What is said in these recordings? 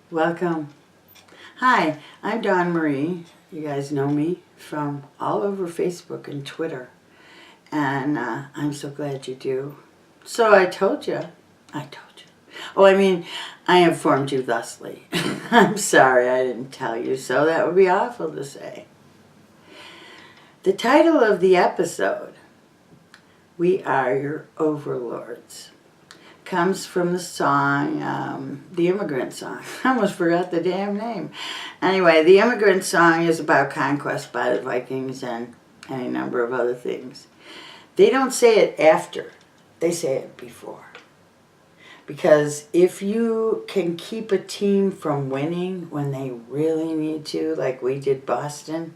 Welcome. Hi, I'm Dawn Marie. You guys know me from all over Facebook and Twitter. And I'm so glad you do. So I told you. Oh, I informed you thusly. I'm sorry I didn't tell you so. That would be awful to say. The title of the episode, We Are Your Overlords, comes from the song, the Immigrant Song. I almost forgot the damn name. Anyway, the Immigrant Song is about conquest by the Vikings and any number of other things. They don't say it after, they say it before. Because if you can keep a team from winning when they really need to, like we did Boston,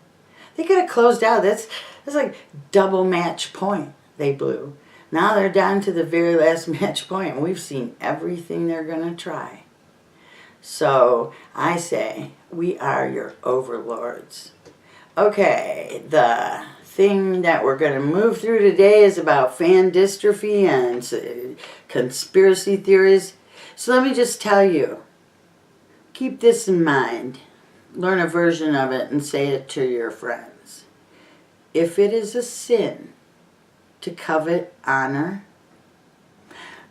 they could have closed out. That's like double match point they blew. Now they're down to the very last match point, and we've seen everything they're going to try. So I say, we are your overlords. Okay, the thing that we're going to move through today is about fan dystrophy and conspiracy theories. So let me just tell you, keep this in mind. Learn a version of it and say it to your friends. If it is a sin to covet honor,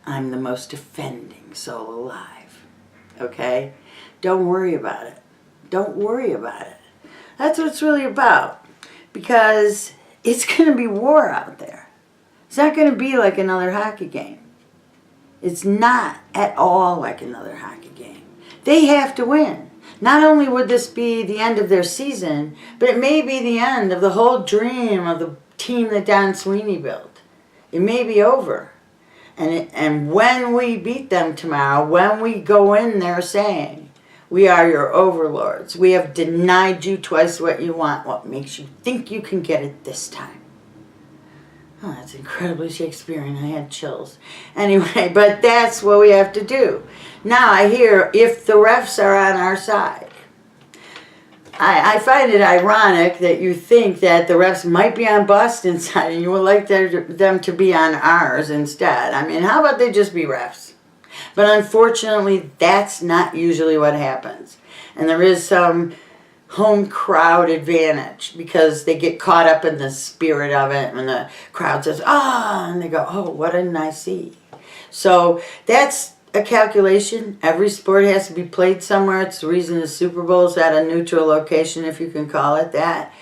I'm the most offending soul alive. Okay? Don't worry about it. Don't worry about it. That's what it's really about. Because it's going to be war out there. It's not going to be like another hockey game. It's not at all like another hockey game. They have to win. Not only would this be the end of their season, but it may be the end of the whole dream of the team that Don Sweeney built. It may be over. And when we beat them tomorrow, when we go in there saying, we are your overlords, we have denied you twice what you want, what makes you think you can get it this time? Oh, that's incredibly Shakespearean. I had chills. Anyway, but that's what we have to do. Now I hear if the refs are on our side. I find it ironic that you think that the refs might be on Boston's side and you would like them to be on ours instead. I mean, how about they just be refs? But unfortunately, that's not usually what happens. And there is some home crowd advantage because they get caught up in the spirit of it when the crowd says, ah, and they go, oh, what didn't I see? So that's a calculation. Every sport has to be played somewhere. It's the reason the Super Bowl is at a neutral location, if you can call it that.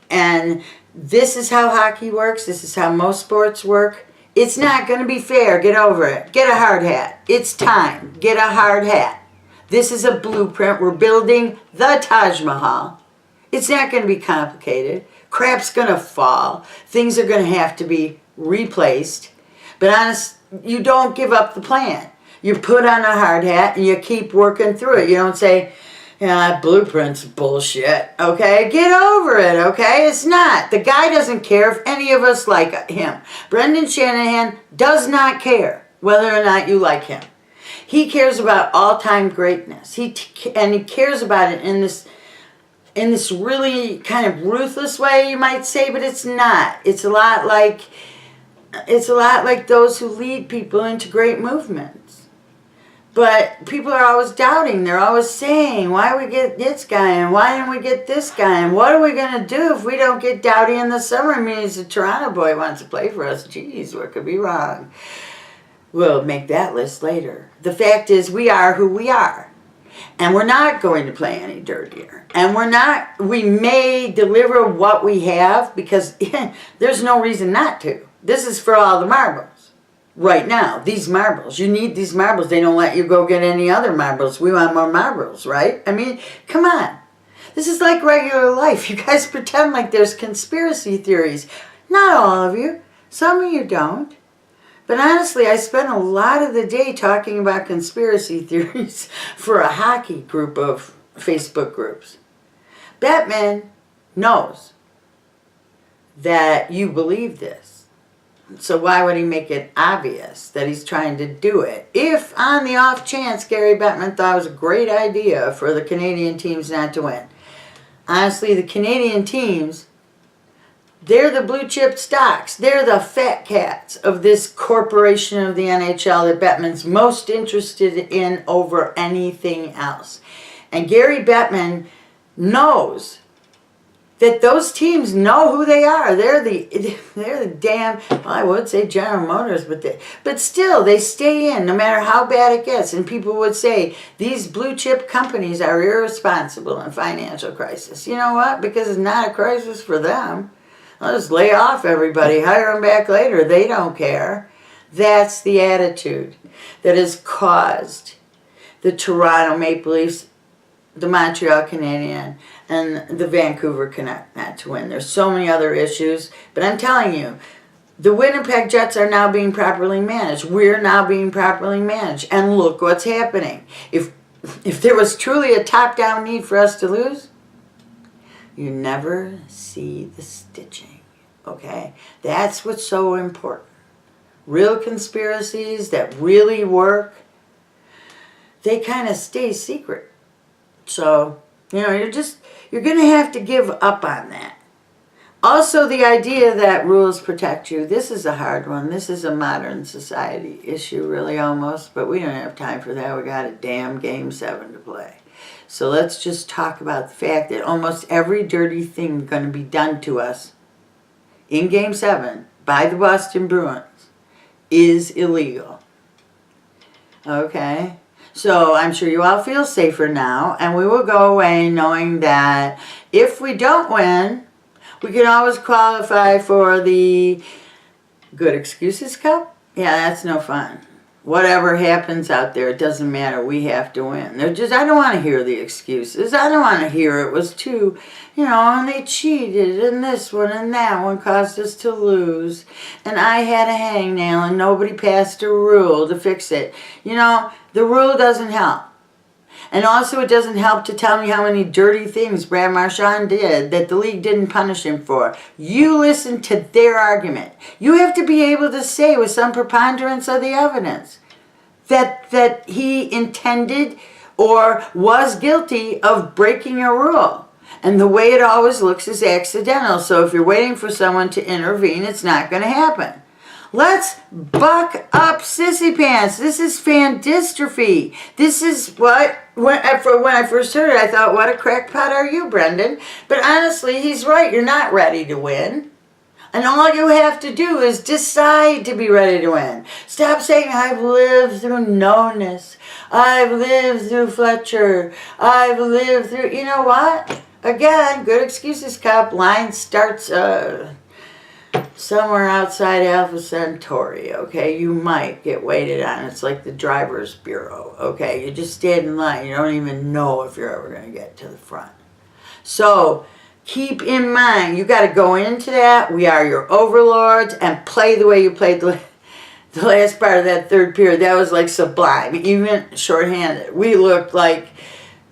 And this is how hockey works. This is how most sports work. It's not going to be fair. Get over it. Get a hard hat. It's time. Get a hard hat. This is a blueprint. We're building the Taj Mahal. It's not going to be complicated. Crap's going to fall. Things are going to have to be replaced. But honest, you don't give up the plan. You put on a hard hat and you keep working through it. You don't say, yeah, that blueprint's bullshit, okay? Get over it, okay? It's not. The guy doesn't care if any of us like him. Brendan Shanahan does not care whether or not you like him. He cares about all-time greatness. He cares about it in this really kind of ruthless way, you might say, but it's not. It's a lot like those who lead people into great movements. But people are always doubting. They're always saying, why we get this guy and why didn't we get this guy and what are we going to do if we don't get Doughty in the summer? I mean, he's a Toronto boy, wants to play for us. Geez, what could be wrong? We'll make that list later. The fact is we are who we are. And we're not going to play any dirtier. And we may deliver what we have because there's no reason not to. This is for all the marbles. Right now, these marbles. You need these marbles. They don't let you go get any other marbles. We want more marbles, right? I mean, come on. This is like regular life. You guys pretend like there's conspiracy theories. Not all of you. Some of you don't. But honestly, I spent a lot of the day talking about conspiracy theories for a hockey group of Facebook groups. Batman knows that you believe this. So why would he make it obvious that he's trying to do it? If on the off chance Gary Bettman thought it was a great idea for the Canadian teams not to win. Honestly, the Canadian teams They're the blue chip stocks. They're the fat cats of this corporation of the NHL that Bettman's most interested in over anything else. And Gary Bettman knows that those teams know who they are. They're the damn, well, I would say General Motors, but still they stay in no matter how bad it gets. And people would say these blue chip companies are irresponsible in financial crisis. You know what? Because it's not a crisis for them. I'll just lay off everybody, hire them back later. They don't care. That's the attitude that has caused the Toronto Maple Leafs, the Montreal Canadiens, and the Vancouver Canucks not to win. There's so many other issues, but I'm telling you, the Winnipeg Jets are now being properly managed. We're now being properly managed, and look what's happening. If there was truly a top-down need for us to lose, you never see the stitching, okay? That's what's so important. Real conspiracies that really work, they kind of stay secret. So, you know, you're going to have to give up on that. Also, the idea that rules protect you, this is a hard one. This is a modern society issue, really, almost, but we don't have time for that. We got a damn Game 7 to play. So let's just talk about the fact that almost every dirty thing going to be done to us in Game 7 by the Boston Bruins is illegal. Okay? So I'm sure you all feel safer now, and we will go away knowing that if we don't win, we can always qualify for the Good Excuses Cup. Yeah, that's no fun. Whatever happens out there, it doesn't matter. We have to win. I don't want to hear the excuses. I don't want to hear it was too, and they cheated, and this one and that one caused us to lose. And I had a hangnail, and nobody passed a rule to fix it. The rule doesn't help. And also it doesn't help to tell me how many dirty things Brad Marchand did that the league didn't punish him for. You listen to their argument. You have to be able to say with some preponderance of the evidence that he intended or was guilty of breaking a rule. And the way it always looks is accidental. So if you're waiting for someone to intervene, it's not going to happen. Let's buck up, sissy pants. This is fan dystrophy. This is when I first heard it, I thought, what a crackpot are you, Brendan? But honestly, he's right. You're not ready to win. And all you have to do is decide to be ready to win. Stop saying, I've lived through no-ness. I've lived through Fletcher. I've lived through, you know what? Again, Good Excuses Cup line starts somewhere outside Alpha Centauri, okay? You might get waited on. It's like the driver's bureau, okay? You just stand in line. You don't even know if you're ever going to get to the front. So keep in mind, you got to go into that. We are your overlords, and play the way you played the last part of that third period. That was like sublime, even shorthanded. We looked like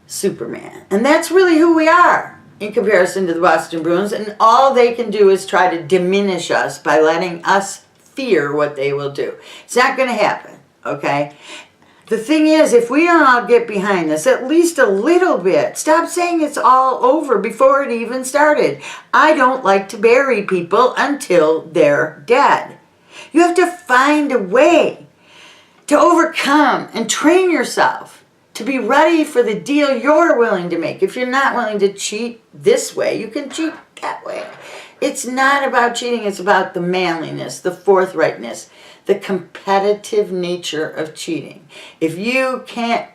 Superman. And that's really who we are in comparison to the Boston Bruins, and all they can do is try to diminish us by letting us fear what they will do. It's not going to happen, okay? The thing is, if we don't all get behind this at least a little bit, stop saying it's all over before it even started. I don't like to bury people until they're dead. You have to find a way to overcome and train yourself to be ready for the deal you're willing to make. If you're not willing to cheat this way, you can cheat that way. It's not about cheating. It's about the manliness, the forthrightness, the competitive nature of cheating. If you can't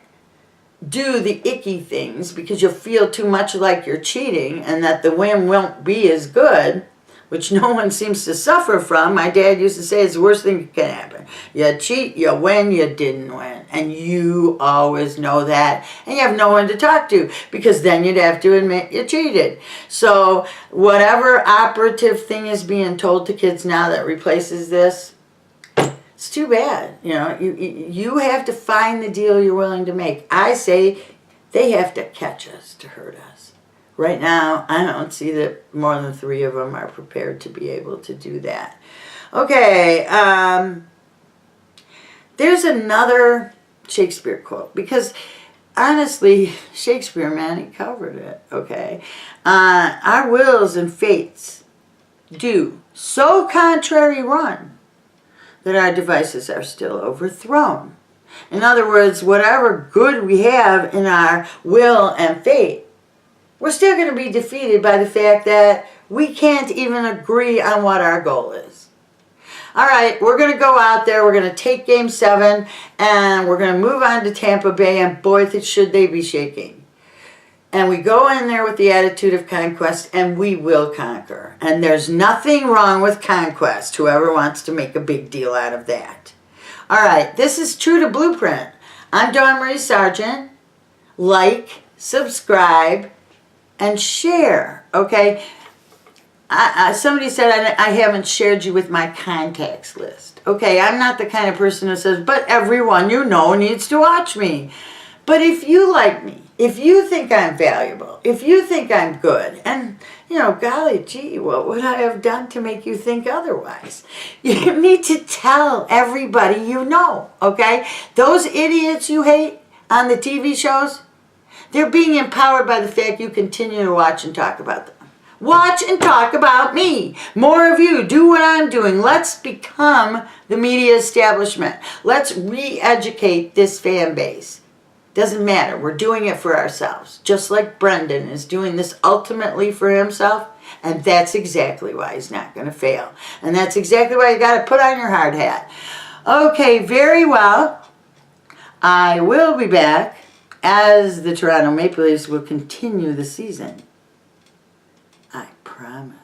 do the icky things because you'll feel too much like you're cheating and that the win won't be as good, which no one seems to suffer from. My dad used to say it's the worst thing that can happen. You cheat, you win, you didn't win. And you always know that. And you have no one to talk to because then you'd have to admit you cheated. So whatever operative thing is being told to kids now that replaces this, it's too bad. You have to find the deal you're willing to make. I say they have to catch us to hurt us. Right now, I don't see that more than 3 of them are prepared to be able to do that. Okay, there's another Shakespeare quote, because honestly, Shakespeare, man, he covered it, okay? Our wills and fates do so contrary run that our devices are still overthrown. In other words, whatever good we have in our will and faith, we're still going to be defeated by the fact that we can't even agree on what our goal is. All right, we're going to go out there, we're going to take Game 7, and we're going to move on to Tampa Bay, and boy, should they be shaking. And we go in there with the attitude of conquest, and we will conquer. And there's nothing wrong with conquest, whoever wants to make a big deal out of that. All right, this is True to Blueprint. I'm Dawn Marie Sargent. Like, subscribe, and share, okay? Somebody said I haven't shared you with my contacts list. Okay, I'm not the kind of person who says, but everyone you know needs to watch me. But if you like me, if you think I'm valuable, if you think I'm good, and, you know, golly gee, what would I have done to make you think otherwise? You need to tell everybody you know, okay? Those idiots you hate on the TV shows, they're being empowered by the fact you continue to watch and talk about them. Watch and talk about me. More of you. Do what I'm doing. Let's become the media establishment. Let's re-educate this fan base. Doesn't matter. We're doing it for ourselves. Just like Brendan is doing this ultimately for himself. And that's exactly why he's not going to fail. And that's exactly why you got to put on your hard hat. Okay, very well. I will be back as the Toronto Maple Leafs will continue the season. I promise.